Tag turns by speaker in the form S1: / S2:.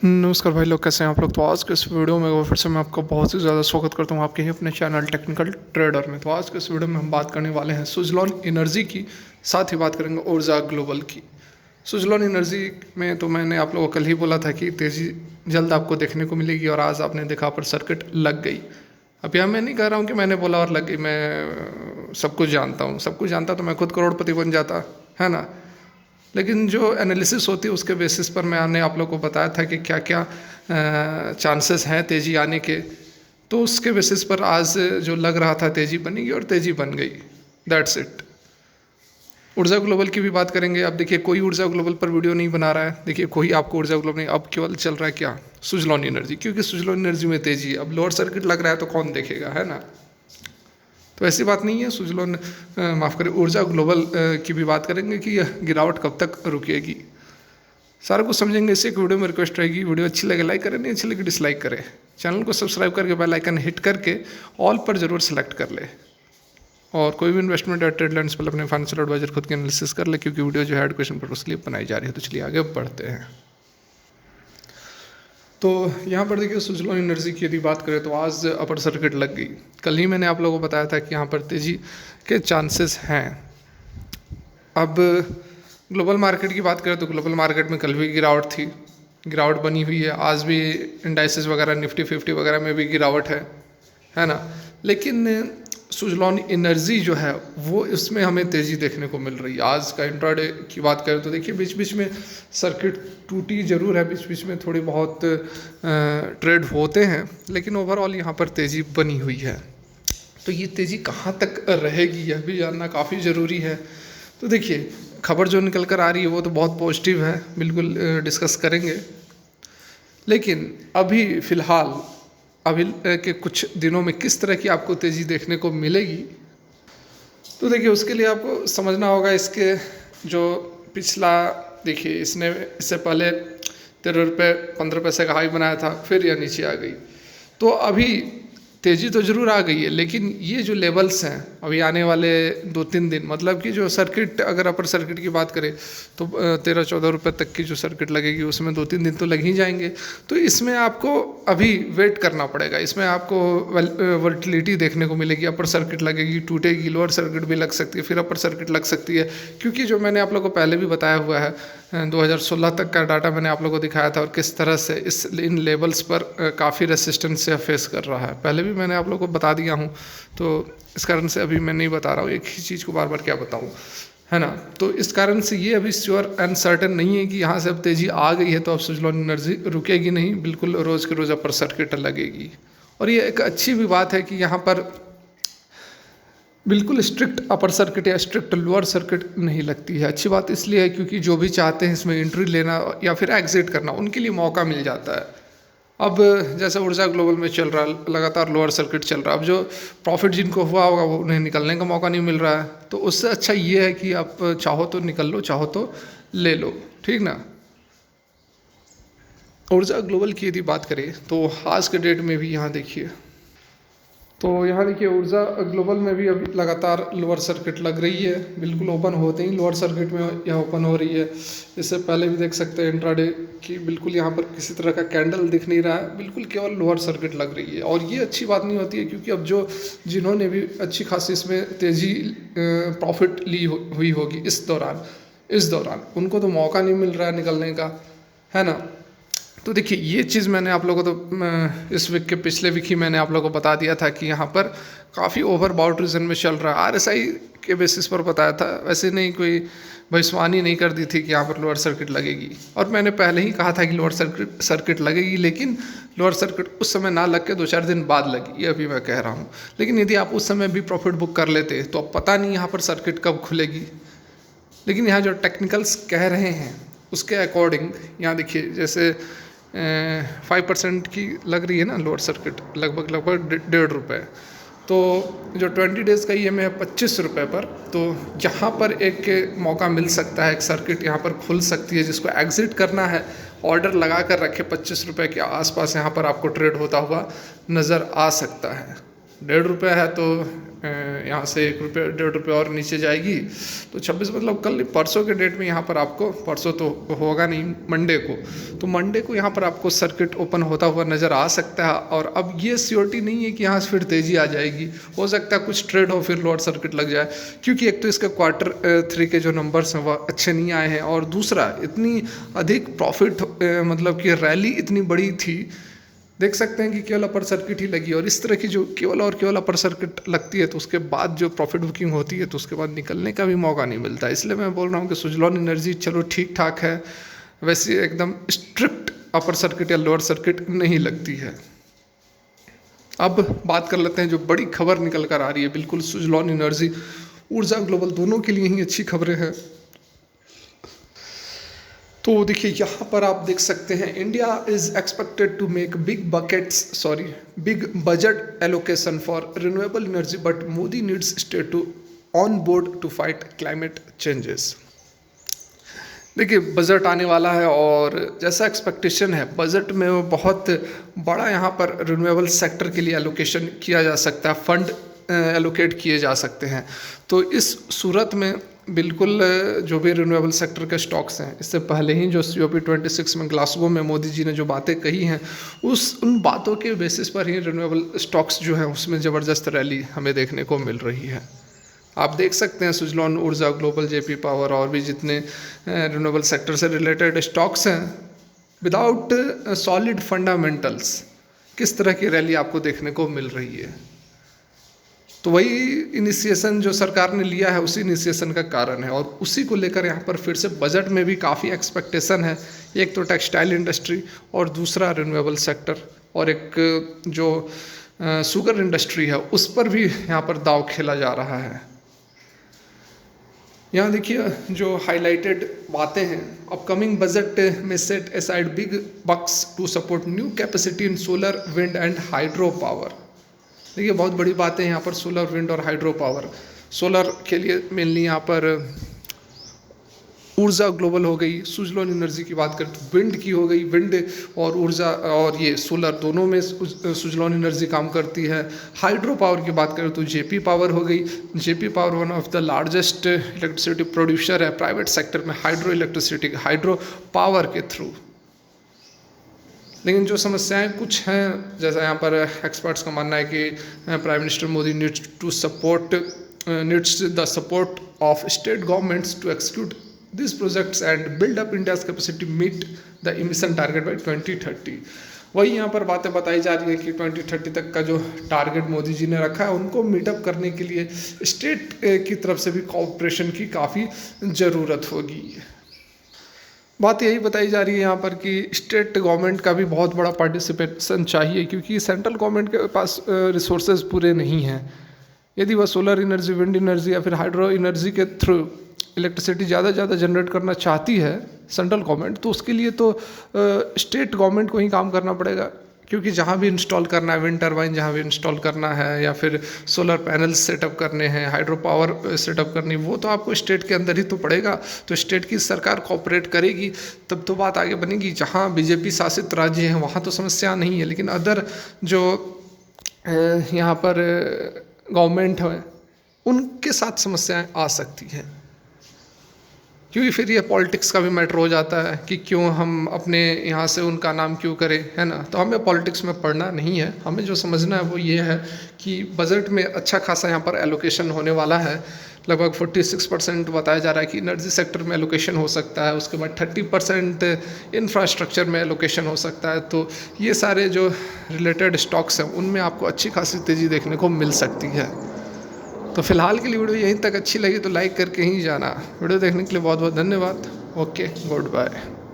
S1: नमस्कार भाई लोग, कैसे हैं आप लोग। तो आज के इस वीडियो में फिर से मैं आपका बहुत ही ज़्यादा स्वागत करता हूं आपके ही अपने चैनल टेक्निकल ट्रेडर में। तो आज के इस वीडियो में हम बात करने वाले हैं सुज़लॉन एनर्जी की, साथ ही बात करेंगे ऊर्जा ग्लोबल की। सुज़लॉन एनर्जी में तो मैंने आप लोगों को कल ही बोला था कि तेज़ी जल्द आपको देखने को मिलेगी, और आज आपने देखा पर सर्किट लग गई। अब यहाँ मैं नहीं कह रहा हूँ कि मैंने बोला और लग गई, मैं सब कुछ जानता हूँ। सब कुछ जानता तो मैं खुद करोड़पति बन जाता, है ना। लेकिन जो एनालिसिस होती है उसके बेसिस पर मैंने आप लोगों को बताया था कि क्या क्या चांसेस हैं तेज़ी आने के। तो उसके बेसिस पर आज जो लग रहा था तेज़ी बनेगी और तेज़ी बन गई। That's it. ऊर्जा ग्लोबल की भी बात करेंगे। अब देखिए, कोई ऊर्जा ग्लोबल पर वीडियो नहीं बना रहा है। देखिए, कोई आपको ऊर्जा ग्लोबल नहीं, अब केवल चल रहा है क्या, सुज़लॉन एनर्जी, क्योंकि सुज़लॉन एनर्जी में तेज़ी है। अब लोअर सर्किट लग रहा है तो कौन देखेगा, है ना। तो ऐसी बात नहीं है। सुज़लॉन माफ़ करें, ऊर्जा ग्लोबल की भी बात करेंगे कि यह गिरावट कब तक रुकेगी, सारा कुछ समझेंगे। इससे एक वीडियो में रिक्वेस्ट रहेगी, वीडियो अच्छी लगे लाइक करें, नहीं अच्छी लगे डिसलाइक करें। चैनल को सब्सक्राइब करके बेल आइकन हिट करके ऑल पर जरूर सेलेक्ट कर ले। और कोई भी इन्वेस्टमेंट या ट्रेड लाइन्स पर अपने फाइनेंशियल एडवाइजर खुद के एनालिसिस कर ले, क्योंकि वीडियो जो है एजुकेशन पर उसके लिए बनाई जा रही है। तो चलिए आगे बढ़ते हैं। तो यहाँ पर देखिए, सुज़लॉन एनर्जी की यदि बात करें तो आज अपर सर्किट लग गई। कल ही मैंने आप लोगों को बताया था कि यहाँ पर तेज़ी के चांसेस हैं। अब ग्लोबल मार्केट की बात करें तो ग्लोबल मार्केट में कल भी गिरावट थी, गिरावट बनी हुई है। आज भी इंडाइसेस वगैरह, निफ्टी 50 वगैरह में भी गिरावट है ना। लेकिन सुज़लॉन एनर्जी जो है वो, इसमें हमें तेज़ी देखने को मिल रही है। आज का इंट्राडे की बात करें तो देखिए, बीच बीच में सर्किट टूटी जरूर है, बीच बीच में थोड़ी बहुत ट्रेड होते हैं, लेकिन ओवरऑल यहाँ पर तेज़ी बनी हुई है। तो ये तेज़ी कहाँ तक रहेगी यह भी जानना काफ़ी ज़रूरी है। तो देखिए, खबर जो निकल कर आ रही है वो तो बहुत पॉजिटिव है, बिल्कुल डिस्कस करेंगे। लेकिन अभी फ़िलहाल अभी के कुछ दिनों में किस तरह की आपको तेज़ी देखने को मिलेगी, तो देखिए उसके लिए आपको समझना होगा इसके जो पिछला, देखिए इससे पहले 13 रुपये 15 पैसे का हाई बनाया था, फिर यह नीचे आ गई। तो अभी तेज़ी तो ज़रूर आ गई है, लेकिन ये जो लेवल्स हैं अभी आने वाले 2-3 दिन, मतलब कि जो सर्किट, अगर अपर सर्किट की बात करें तो 13-14 रुपये तक की जो सर्किट लगेगी उसमें 2-3 दिन तो लग ही जाएंगे। तो इसमें आपको अभी वेट करना पड़ेगा। इसमें आपको वोलेटिलिटी देखने को मिलेगी। अपर सर्किट लगेगी, टूटेगी, लोअर सर्किट भी लग सकती है, फिर अपर सर्किट लग सकती है। क्योंकि जो मैंने आप लोगों को पहले भी बताया हुआ है, 2016 तक का डाटा मैंने आप लोगों को दिखाया था, और किस तरह से इन लेवल्स पर काफ़ी रेसिस्टेंस से फेस कर रहा है। पहले भी मैंने आप लोगों को बता दिया हूँ, तो इस कारण से अभी मैं नहीं बता रहा हूँ, एक ही चीज़ को बार बार क्या बताऊँ, है ना। तो इस कारण से ये अभी श्योर एंड सर्टेन नहीं है कि यहाँ से अब तेज़ी आ गई है तो अब सुज़लॉन एनर्जी रुकेगी नहीं, बिल्कुल रोज़ के रोज़ अपर सर्किट लगेगी। और ये एक अच्छी भी बात है कि यहाँ पर बिल्कुल स्ट्रिक्ट अपर सर्किट या स्ट्रिक्ट लोअर सर्किट नहीं लगती है। अच्छी बात इसलिए है क्योंकि जो भी चाहते हैं इसमें एंट्री लेना या फिर एग्जिट करना, उनके लिए मौका मिल जाता है। अब जैसे ऊर्जा ग्लोबल में चल रहा है, लगातार लोअर सर्किट चल रहा है। अब जो प्रॉफिट जिनको हुआ होगा वो, उन्हें निकलने का मौका नहीं मिल रहा है। तो उससे अच्छा ये है कि आप चाहो तो निकल लो, चाहो तो ले लो, ठीक ना। ऊर्जा ग्लोबल की यदि बात करें तो आज के डेट में भी यहाँ देखिए, तो यहाँ देखिए ऊर्जा ग्लोबल में भी अभी लगातार लोअर सर्किट लग रही है। बिल्कुल ओपन होते ही लोअर सर्किट में यह ओपन हो रही है। इससे पहले भी देख सकते हैं इंट्राडे की, बिल्कुल यहाँ पर किसी तरह का कैंडल दिख नहीं रहा है, बिल्कुल केवल लोअर सर्किट लग रही है। और ये अच्छी बात नहीं होती है, क्योंकि अब जिन्होंने भी अच्छी खासी इसमें तेज़ी प्रॉफिट ली हुई होगी इस दौरान उनको तो मौका नहीं मिल रहा है निकलने का, है ना। तो देखिए, ये चीज़ मैंने आप लोगों को तो इस वीक के पिछले वीक ही मैंने आप लोगों को बता दिया था कि यहाँ पर काफ़ी ओवर बाउट रीजन में चल रहा है। आरएसआई के बेसिस पर बताया था, वैसे नहीं कोई भविष्यवाणी नहीं कर दी थी कि यहाँ पर लोअर सर्किट लगेगी। और मैंने पहले ही कहा था कि लोअर सर्किट लगेगी, लेकिन लोअर सर्किट उस समय ना लग के 2-4 दिन बाद लगी, ये अभी मैं कह रहा हूँ। लेकिन यदि आप उस समय भी प्रॉफिट बुक कर लेते तो अब पता नहीं यहाँ पर सर्किट कब खुलेगी। लेकिन यहाँ जो टेक्निकल्स कह रहे हैं उसके अकॉर्डिंग यहाँ देखिए, जैसे 5% की लग रही है ना लोअर सर्किट, लगभग 1.5 रुपये। तो जो 20 डेज़ का EMA है 25 रुपये पर, तो यहाँ पर एक मौका मिल सकता है, एक सर्किट यहाँ पर खुल सकती है जिसको एग्जिट करना है। ऑर्डर लगा कर रखे 25 रुपये के आसपास, यहाँ पर आपको ट्रेड होता हुआ नज़र आ सकता है। 1.5 रुपये है तो यहाँ से 1 रुपये 1.5 रुपये और नीचे जाएगी तो 26 मतलब कल परसों के डेट में यहाँ पर आपको, परसों तो होगा नहीं, मंडे को, तो मंडे को यहाँ पर आपको सर्किट ओपन होता हुआ नज़र आ सकता है। और अब ये श्योरिटी नहीं है कि यहाँ से फिर तेज़ी आ जाएगी, हो सकता है कुछ ट्रेड हो फिर लोअर सर्किट लग जाए, क्योंकि एक तो इसका Q3 के जो नंबर्स हैं वह अच्छे नहीं आए हैं, और दूसरा इतनी अधिक प्रॉफिट मतलब कि रैली इतनी बड़ी थी, देख सकते हैं कि केवल अपर सर्किट ही लगी, और इस तरह की जो केवल और केवल अपर सर्किट लगती है तो उसके बाद जो प्रॉफिट बुकिंग होती है तो उसके बाद निकलने का भी मौका नहीं मिलता। इसलिए मैं बोल रहा हूँ कि सुजलॉन एनर्जी चलो ठीक ठाक है, वैसे एकदम स्ट्रिक्ट अपर सर्किट या लोअर सर्किट नहीं लगती है। अब बात कर लेते हैं जो बड़ी खबर निकल कर आ रही है, बिल्कुल सुजलॉन एनर्जी, ऊर्जा ग्लोबल दोनों के लिए ही अच्छी खबरें हैं। तो देखिए यहाँ पर आप देख सकते हैं, India is expected to make big budget allocation for renewable energy but Modi needs state to on board to fight climate changes. देखिए बजट आने वाला है और जैसा एक्सपेक्टेशन है बजट में वो बहुत बड़ा यहाँ पर रिन्यूएबल सेक्टर के लिए एलोकेशन किया जा सकता है, फंड एलोकेट किए जा सकते हैं। तो इस सूरत में बिल्कुल जो भी रिन्यूएबल सेक्टर के स्टॉक्स हैं, इससे पहले ही जो COP26 में ग्लासगो में मोदी जी ने जो बातें कही हैं उन बातों के बेसिस पर ही रिन्यूएबल स्टॉक्स जो हैं उसमें ज़बरदस्त रैली हमें देखने को मिल रही है। आप देख सकते हैं सुजलॉन ऊर्जा ग्लोबल, JP पावर और भी जितने रिन्यूएबल सेक्टर से रिलेटेड स्टॉक्स हैं, विदाउट सॉलिड फंडामेंटल्स किस तरह की रैली आपको देखने को मिल रही है। तो वही इनिशिएशन जो सरकार ने लिया है उसी इनिशिएशन का कारण है, और उसी को लेकर यहाँ पर फिर से बजट में भी काफ़ी एक्सपेक्टेशन है। एक तो टेक्सटाइल इंडस्ट्री और दूसरा रिन्यूएबल सेक्टर, और एक जो शुगर इंडस्ट्री है उस पर भी यहाँ पर दांव खेला जा रहा है। यहाँ देखिए जो हाईलाइटेड बातें हैं, अपकमिंग बजट में set aside big bucks to support new capacity in solar, wind and hydro power. देखिए बहुत बड़ी बात है यहाँ पर सोलर, विंड और हाइड्रो पावर। सोलर के लिए मेनली यहाँ पर ऊर्जा ग्लोबल हो गई, सुजलॉन एनर्जी की बात करें तो विंड की हो गई, विंड और ऊर्जा और ये सोलर दोनों में सुजलॉन एनर्जी काम करती है। हाइड्रो पावर की बात करें तो JP पावर हो गई। JP power one of the largest electricity producer है प्राइवेट सेक्टर में हाइड्रो इलेक्ट्रिसिटी, हाइड्रो पावर के थ्रू। लेकिन जो समस्याएं कुछ हैं, जैसा यहाँ पर एक्सपर्ट्स का मानना है कि prime minister Modi needs the support of state governments to execute this projects and build up India's capacity meet the emission target by 2030। वही यहाँ पर बातें बताई जा रही है कि 2030 तक का जो टारगेट मोदी जी ने रखा है उनको मीटअप करने के लिए स्टेट की तरफ से भी कोऑपरेशन की काफ़ी ज़रूरत होगी। बात यही बताई जा रही है यहाँ पर कि स्टेट गवर्नमेंट का भी बहुत बड़ा पार्टिसिपेशन चाहिए, क्योंकि सेंट्रल गवर्नमेंट के पास रिसोर्सेज पूरे नहीं हैं। यदि वह सोलर एनर्जी, विंड एनर्जी या फिर हाइड्रो एनर्जी के थ्रू इलेक्ट्रिसिटी ज़्यादा जनरेट करना चाहती है सेंट्रल गवर्नमेंट, तो उसके लिए तो स्टेट गवर्नमेंट को ही काम करना पड़ेगा, क्योंकि जहाँ भी इंस्टॉल करना है, विंड टर्बाइन जहाँ भी इंस्टॉल करना है या फिर सोलर पैनल्स सेटअप करने हैं, हाइड्रो पावर सेटअप करनी, वो तो आपको स्टेट के अंदर ही तो पड़ेगा। तो स्टेट की सरकार कोऑपरेट करेगी तब तो बात आगे बनेगी। जहाँ BJP शासित राज्य हैं वहाँ तो समस्या नहीं है, लेकिन अदर जो यहाँ पर गवर्नमेंट है उनके साथ समस्याएं आ सकती हैं, क्योंकि फिर ये पॉलिटिक्स का भी मैटर हो जाता है कि क्यों हम अपने यहाँ से उनका नाम क्यों करें, है ना। तो हमें पॉलिटिक्स में पढ़ना नहीं है, हमें जो समझना है वो ये है कि बजट में अच्छा खासा यहाँ पर एलोकेशन होने वाला है। लगभग 46% बताया जा रहा है कि एनर्जी सेक्टर में एलोकेशन हो सकता है, उसके बाद 30% इंफ्रास्ट्रक्चर में एलोकेशन हो सकता है। तो ये सारे जो रिलेटेड स्टॉक्स हैं उनमें आपको अच्छी खासी तेज़ी देखने को मिल सकती है। तो फिलहाल के लिए वीडियो यहीं तक अच्छी लगी तो लाइक करके ही जाना। वीडियो देखने के लिए बहुत बहुत धन्यवाद। Okay, good bye.